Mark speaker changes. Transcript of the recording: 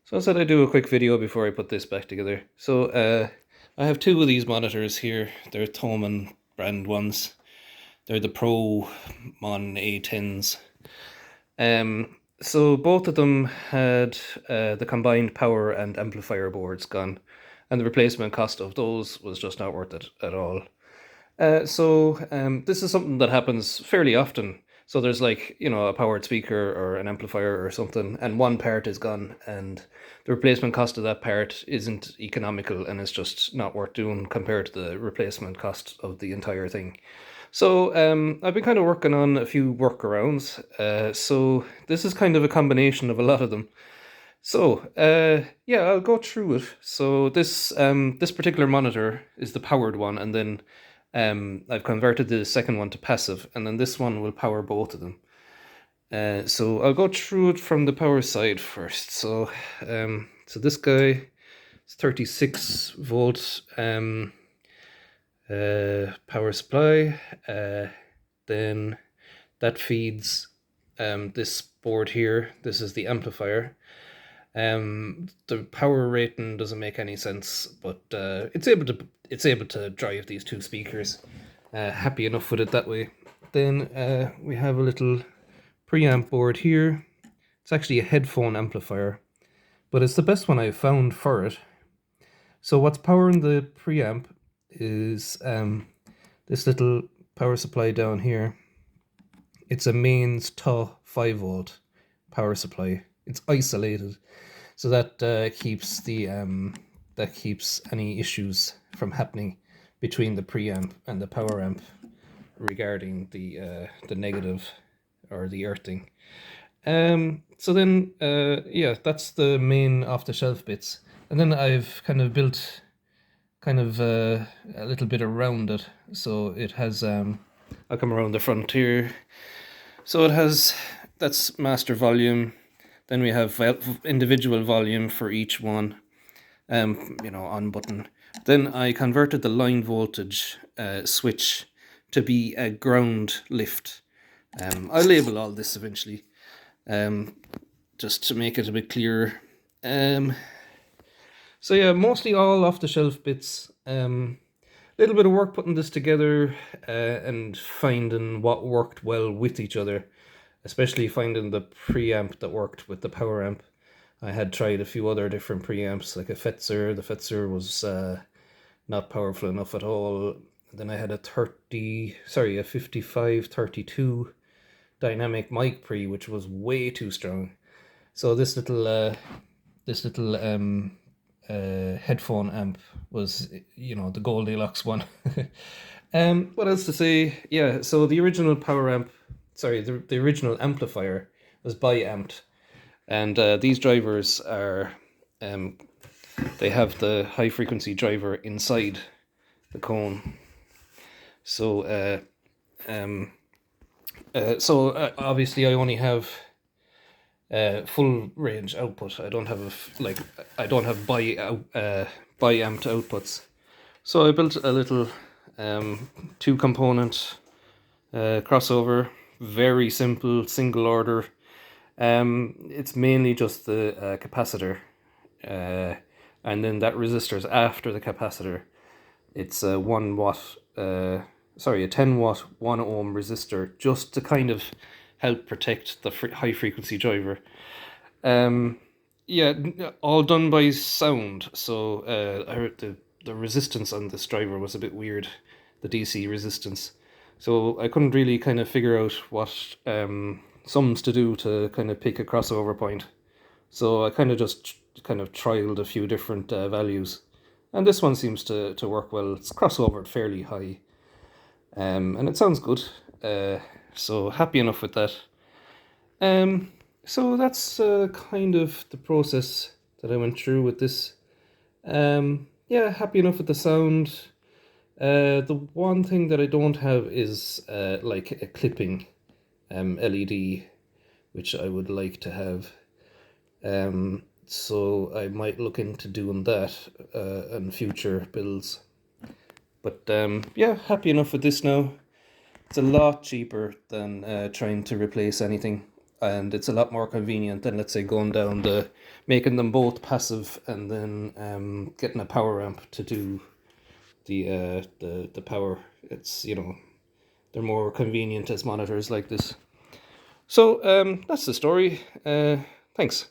Speaker 1: So I said I'd do a quick video before I put this back together. I have two of these monitors here. They're Thomann brand ones. They're the Pro Mon A10s. So both of them had the combined power and amplifier boards gone, and the replacement cost of those was just not worth it at all. This is something that happens fairly often. So there's like, a powered speaker or an amplifier or something, and one part is gone, and the replacement cost of that part isn't economical and it's just not worth doing compared to the replacement cost of the entire thing. I've been kind of working on a few workarounds. So this is kind of a combination of a lot of them. Yeah, I'll go through it. So this particular monitor is the powered one, and then I've converted the second one to passive, and then this one will power both of them. So I'll go through it from the power side first. So this guy is 36 volt power supply. Then that feeds this board here. This is the amplifier. The power rating doesn't make any sense, but it's able to drive these two speakers. Happy enough with it that way. Then we have a little preamp board here. It's actually a headphone amplifier, but it's the best one I've found for it. So what's powering the preamp is this little power supply down here. It's a mains TO 5 volt power supply. It's isolated, so that keeps any issues from happening between the preamp and the power amp regarding the negative or the earthing. Yeah, that's the main off-the-shelf bits, and then I've kind of built a little bit around it. So it has I'll come around the front here. So it has, that's master volume. Then we have individual volume for each one, on button. Then I converted the line voltage switch to be a ground lift. I'll label all this eventually, just to make it a bit clearer. So yeah, mostly all off-the-shelf bits. Little bit of work putting this together and finding what worked well with each other, especially finding the preamp that worked with the power amp. I had tried a few other different preamps, like a Fetzer. The Fetzer was not powerful enough at all. Then I had a 5532 dynamic mic pre, which was way too strong. So this little headphone amp was, the Goldilocks one. What else to say? Yeah, so the original the original amplifier was bi-amped, and these drivers are, they have the high frequency driver inside the cone. Obviously I only have full range output. I don't have bi-amped outputs. So I built a little two component crossover, very simple, single order. It's mainly just the capacitor, and then that resistor's after the capacitor. It's a 10 watt 1 ohm resistor, just to kind of help protect the high frequency driver. Yeah, all done by sound. So I heard the resistance on this driver was a bit weird, the DC resistance. So I couldn't really kind of figure out what sums to do to kind of pick a crossover point. So I kind of trialed a few different values, and this one seems to work well. It's crossovered fairly high, and it sounds good. So happy enough with that. So that's kind of the process that I went through with this. Yeah, happy enough with the sound. The one thing that I don't have is like a clipping LED, which I would like to have. So I might look into doing that in future builds. But yeah, happy enough with this now. It's a lot cheaper than trying to replace anything. and it's a lot more convenient than, let's say, going down the making them both passive and then getting a power amp to do the power. It's, they're more convenient as monitors like this. So that's the story. Thanks.